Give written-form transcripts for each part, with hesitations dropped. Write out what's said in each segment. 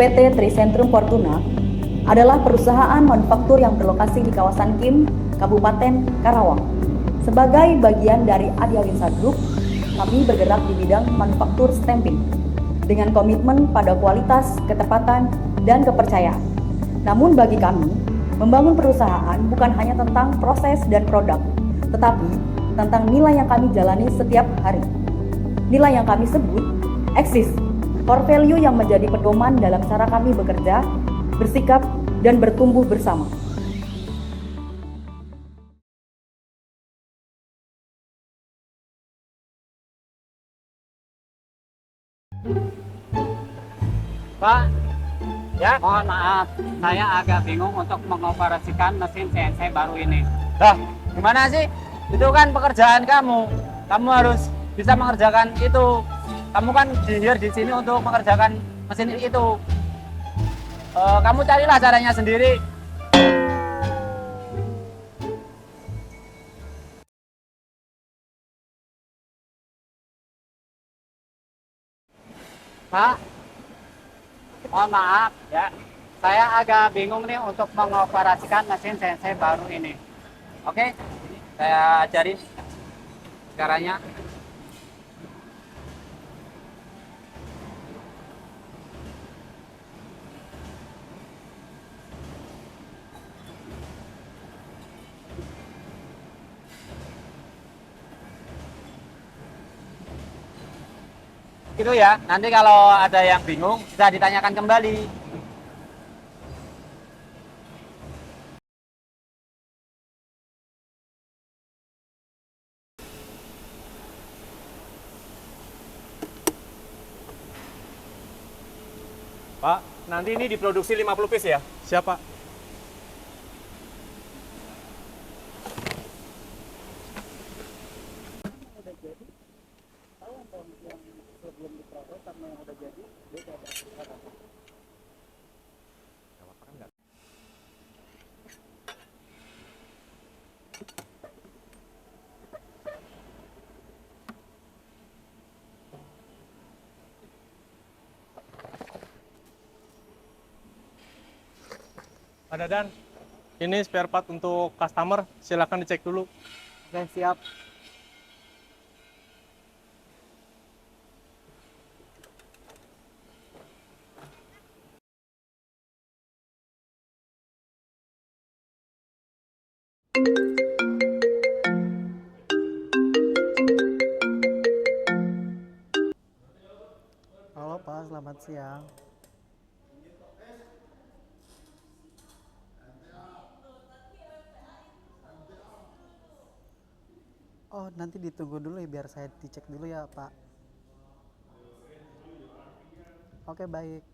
PT Trisentrum Fortuna adalah perusahaan manufaktur yang berlokasi di kawasan Kim, Kabupaten Karawang. Sebagai bagian dari Adialinsa Group, kami bergerak di bidang manufaktur stamping dengan komitmen pada kualitas, ketepatan, dan kepercayaan. Namun bagi kami, membangun perusahaan bukan hanya tentang proses dan produk, tetapi tentang nilai yang kami jalani setiap hari. Nilai yang kami sebut eksis, core value yang menjadi pedoman dalam cara kami bekerja, bersikap, dan bertumbuh bersama. Pak, ya, mohon maaf, saya agak bingung untuk mengoperasikan mesin CNC baru ini. Dah, gimana sih? Itu kan pekerjaan kamu. Kamu harus bisa mengerjakan itu. Kamu kan di sini untuk mengerjakan mesin itu. Kamu carilah caranya sendiri. Pak, mohon maaf, ya, saya agak bingung nih untuk mengoperasikan mesin CNC baru ini. Oke, saya ajarin caranya. Gitu ya, nanti kalau ada yang bingung bisa ditanyakan kembali. Pak, nanti ini diproduksi 50 piece ya? Siapa? Ada Dan, ini spare part untuk customer, silakan dicek dulu. Oke, siap. Halo Pak, selamat siang. Oh, nanti ditunggu dulu ya biar saya dicek dulu ya Pak. Oke, baik.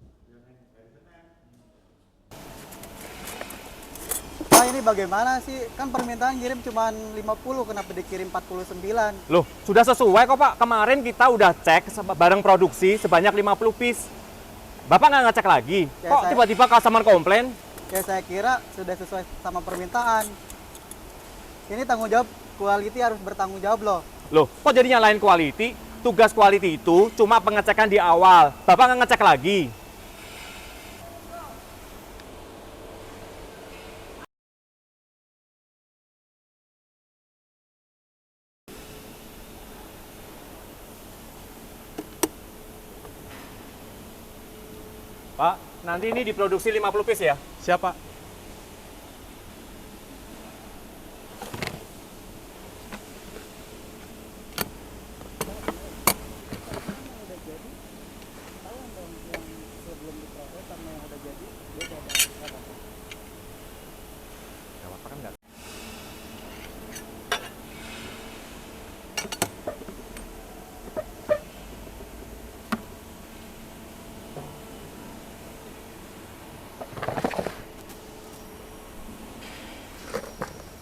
Pak, ini bagaimana sih? Kan permintaan kirim cuma 50, kenapa dikirim 49? Loh, sudah sesuai kok Pak. Kemarin kita udah cek barang produksi sebanyak 50 piece. Bapak nggak ngecek lagi? Ya, Kok tiba-tiba customer komplain? Ya saya kira sudah sesuai sama permintaan. Ini tanggung jawab, quality harus bertanggung jawab loh. Loh, kok jadi nyalain quality? Tugas quality itu cuma pengecekan di awal. Bapak nggak ngecek lagi? Pak, nanti ini diproduksi 50 piece ya? Siapa?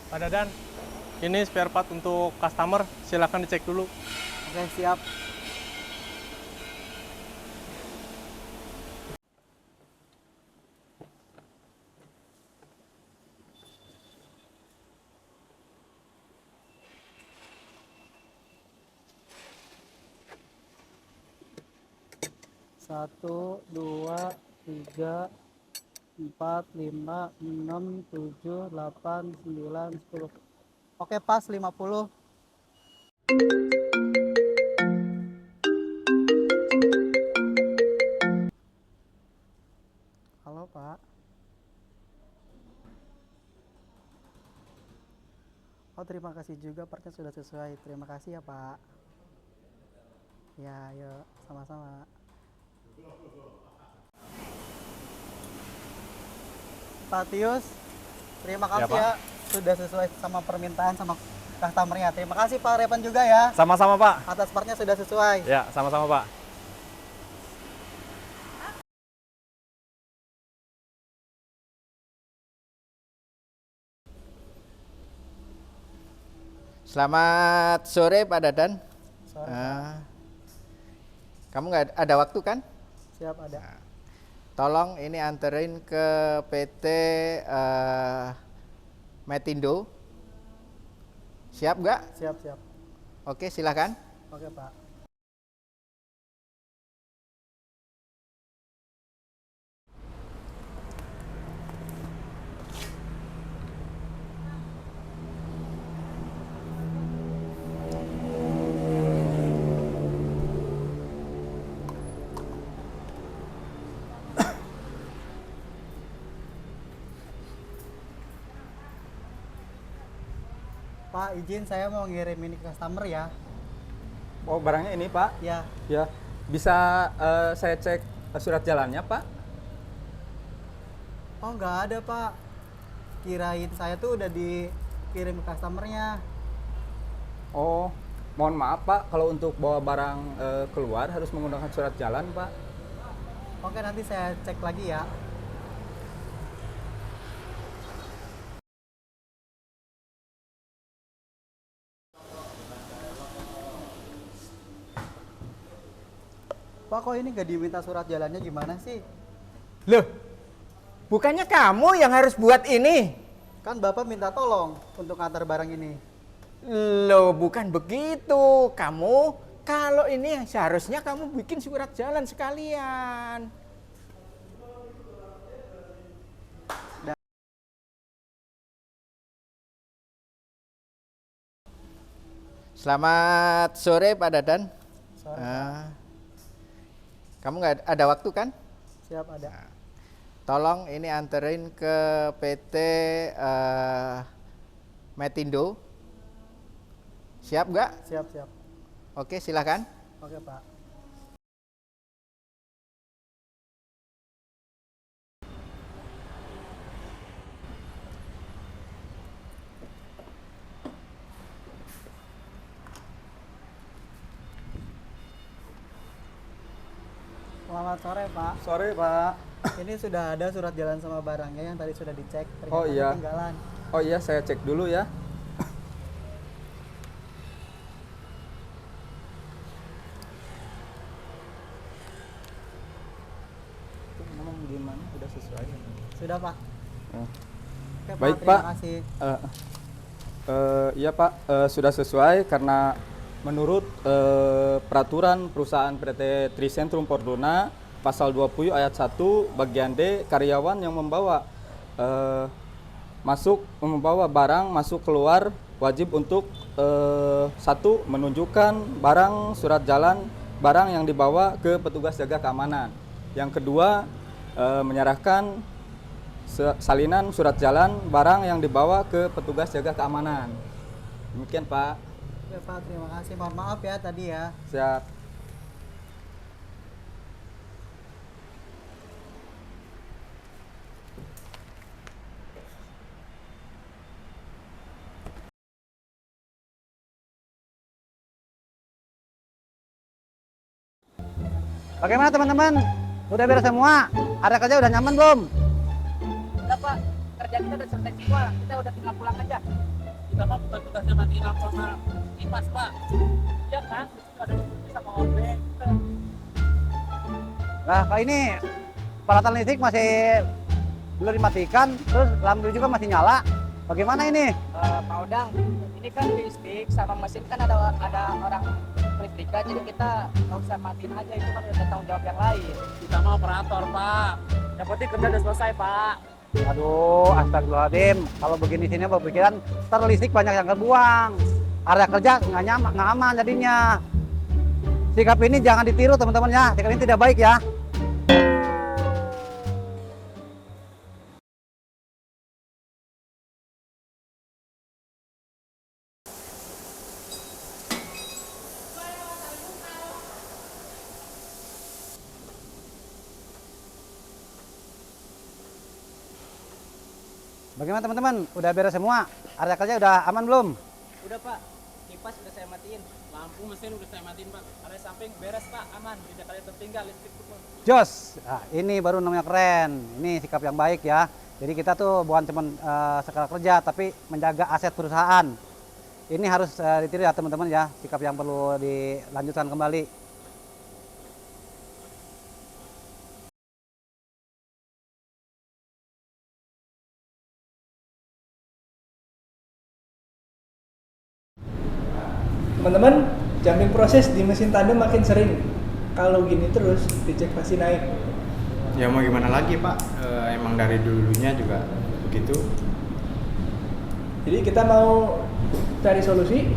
Ada Dan, ini spare part untuk customer, silakan dicek dulu. Oke, siap. Satu, dua, 3, 4, 5, 6, 7, 8, 9, 10. Oke, pas 50. Halo, Pak. Oh, terima kasih juga, partnya sudah sesuai. Terima kasih ya, Pak. Ya, yuk, sama-sama. Pak Tius, terima kasih Pak. ya, sudah sesuai sama permintaan sama customer-nya. Terima kasih Pak Repan juga ya, Sama-sama Pak. atas partnya sudah sesuai. Ya, sama-sama Pak. Selamat sore Pak Dadan. Sore, Kamu nggak ada waktu kan? siap ada. Tolong ini anterin ke PT Metindo. Siap nggak? Siap, siap. Oke, silakan. Oke Pak. Pak, izin saya mau ngirim ini ke customer ya. Oh, barangnya ini Pak? Ya, Ya, bisa saya cek surat jalannya Pak? oh nggak ada Pak. Kirain saya tuh udah dikirim ke customernya. Oh, mohon maaf Pak, kalau untuk bawa barang keluar harus menggunakan surat jalan Pak. Oke, nanti saya cek lagi ya. Pak, kok ini nggak diminta surat jalannya, gimana sih? Loh, bukannya kamu yang harus buat ini? Kan Bapak minta tolong untuk ngantar barang ini. Loh, bukan begitu. Kamu, kalau ini seharusnya kamu bikin surat jalan sekalian. Selamat sore Pak Dadan. Sore, Kamu nggak ada waktu kan? siap ada. Tolong ini anterin ke PT Metindo. Siap nggak? Siap, siap. Oke, silakan. Oke Pak. Selamat sore Pak. Sore Pak. Ini sudah ada surat jalan sama barangnya yang tadi sudah dicek. Ternyata Oh, iya. ketinggalan. Oh iya, saya cek dulu ya. Itu ngomong gimana? Udah sesuai. Sudah Pak. Oh. Oke, Baik, terima Pak. kasih. Iya Pak, sudah sesuai karena menurut peraturan perusahaan PT Trisentrum Pordona pasal 20 ayat 1 bagian D, karyawan yang membawa barang masuk keluar wajib untuk satu, menunjukkan barang surat jalan barang yang dibawa ke petugas jaga keamanan. Yang kedua, menyerahkan salinan surat jalan barang yang dibawa ke petugas jaga keamanan. Demikian Pak. Oke Pak, terima kasih. Mohon maaf ya tadi ya. Siap. Bagaimana teman-teman? Udah beres semua? Area kerja udah nyaman belum? Udah Pak, kerjaan kita udah selesai semua. Kita udah tinggal pulang aja. Kita mah bukan tugasnya matiin lampu sama kipas Pak. Iya kan? Ada sama obeng. Nah, Pak, ini peralatan listrik masih belum dimatikan, terus lampu juga masih nyala. Bagaimana ini? Pak Odang, ini kan listrik sama mesin kan ada orang listrika, jadi kita nggak usah matiin aja, itu kan udah tanggung jawab yang lain. Kita mau operator, Pak. Yang penting kerja udah selesai, Pak. Aduh, astagfirullahaladzim. Kalau begini sini berpikiran ntar listrik banyak yang kebuang. Area kerja nggak aman jadinya. Sikap ini jangan ditiru teman-teman ya. Sikap ini tidak baik ya. Bagaimana teman-teman? Udah beres semua? Area kerja udah aman belum? Udah, Pak. Kipas udah saya matiin. Lampu mesin udah saya matiin, Pak. Area samping beres, Pak. Aman. Tidak ada yang tertinggal listrik pun. Jos, nah, ini baru namanya keren. Ini sikap yang baik ya. Jadi kita tuh bukan cuma sekadar kerja, tapi menjaga aset perusahaan. Ini harus ditiru ya teman-teman ya. Sikap yang perlu dilanjutkan kembali. Teman-teman, jumping proses di mesin tandem makin sering. Kalau gini terus, dicek pasti naik. Ya mau gimana lagi Pak, emang dari dulunya juga begitu. Jadi kita mau cari solusi.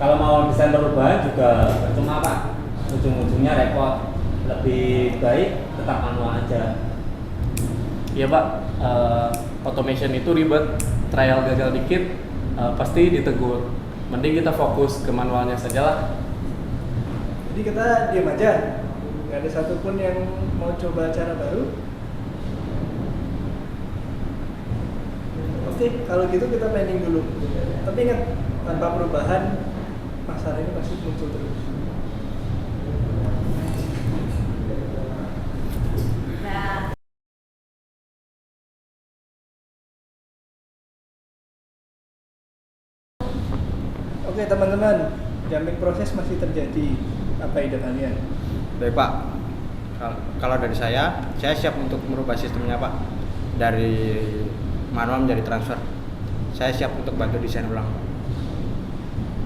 Kalau mau desain perubahan juga percuma, Pak. Ujung-ujungnya repot. Lebih baik tetap manual aja. Iya Pak, automation itu ribet, trial gagal dikit, pasti ditegur. Mending kita fokus ke manualnya saja lah. Jadi kita diam aja. Gak ada satupun yang mau coba cara baru. Oke, kalau gitu kita planning dulu. Tapi ingat, tanpa perubahan, masalah ini pasti muncul terus. Oke teman-teman, jumping proses masih terjadi. Apa ide kalian? Baik Pak, kalau dari saya siap untuk merubah sistemnya Pak. Dari manual menjadi transfer. Saya siap untuk bantu desain ulang Pak.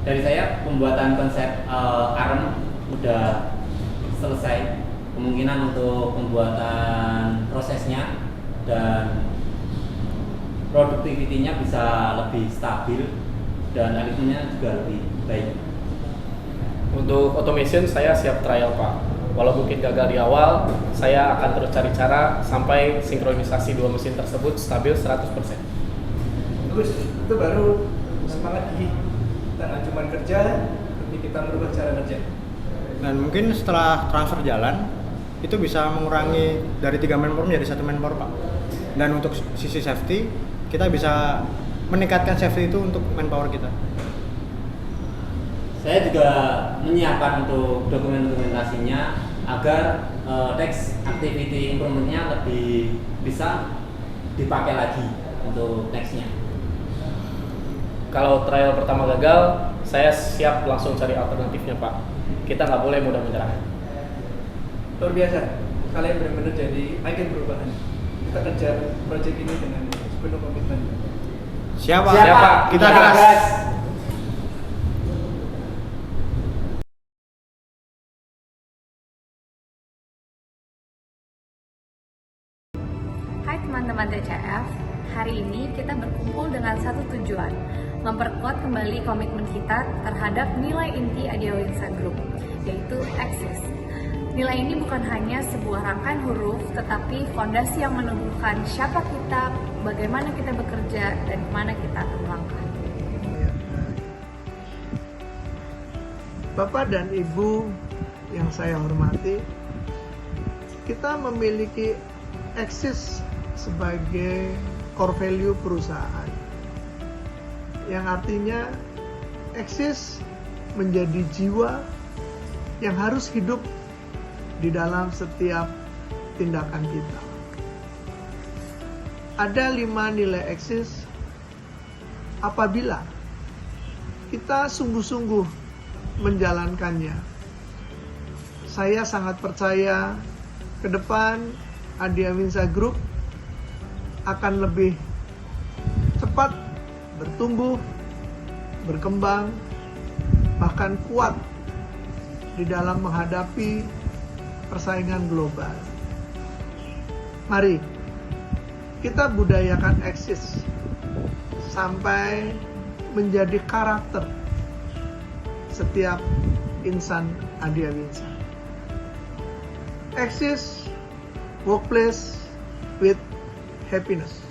Dari saya, pembuatan konsep ARM udah selesai. Kemungkinan untuk pembuatan prosesnya dan produktivitinya bisa lebih stabil dan algoritmanya juga lebih baik. Untuk automation saya siap trial Pak. Walau mungkin gagal di awal, saya akan terus cari cara sampai sinkronisasi dua mesin tersebut stabil 100%. Bagus, itu baru semangat gigi. Kita nggak cuma kerja, tapi kita merubah cara kerja. Dan mungkin setelah transfer jalan, itu bisa mengurangi dari 3 manpower menjadi 1 manpower Pak. Dan untuk sisi safety, kita bisa meningkatkan safety itu untuk manpower kita. Saya juga menyiapkan untuk dokumentasinya agar next activity improvement-nya lebih bisa dipakai lagi untuk nextnya. Kalau trial pertama gagal, saya siap langsung cari alternatifnya Pak. Kita nggak boleh mudah menyerah. Luar biasa, kalian benar-benar jadi agen perubahan. Kita kejar proyek ini dengan sepenuh komitmen. Siapa? Kita gas. Hai teman-teman TCF, hari ini kita berkumpul dengan satu tujuan, memperkuat kembali komitmen kita terhadap nilai inti Adiawinsa Group, yaitu Axis. Nilai ini bukan hanya sebuah rangkaian huruf, tetapi fondasi yang menumbuhkan siapa kita, bagaimana kita bekerja, dan kemana kita akan melangkah. Bapak dan Ibu yang saya hormati, kita memiliki Axis sebagai core value perusahaan, yang artinya Axis menjadi jiwa yang harus hidup di dalam setiap tindakan kita. Ada 5 nilai Axis. Apabila kita sungguh-sungguh menjalankannya, saya sangat percaya ke depan Adiawinsa Group akan lebih cepat bertumbuh, berkembang, bahkan kuat di dalam menghadapi persaingan global. Mari kita budayakan eksis sampai menjadi karakter setiap insan Adiawinsa. Eksis workplace with happiness.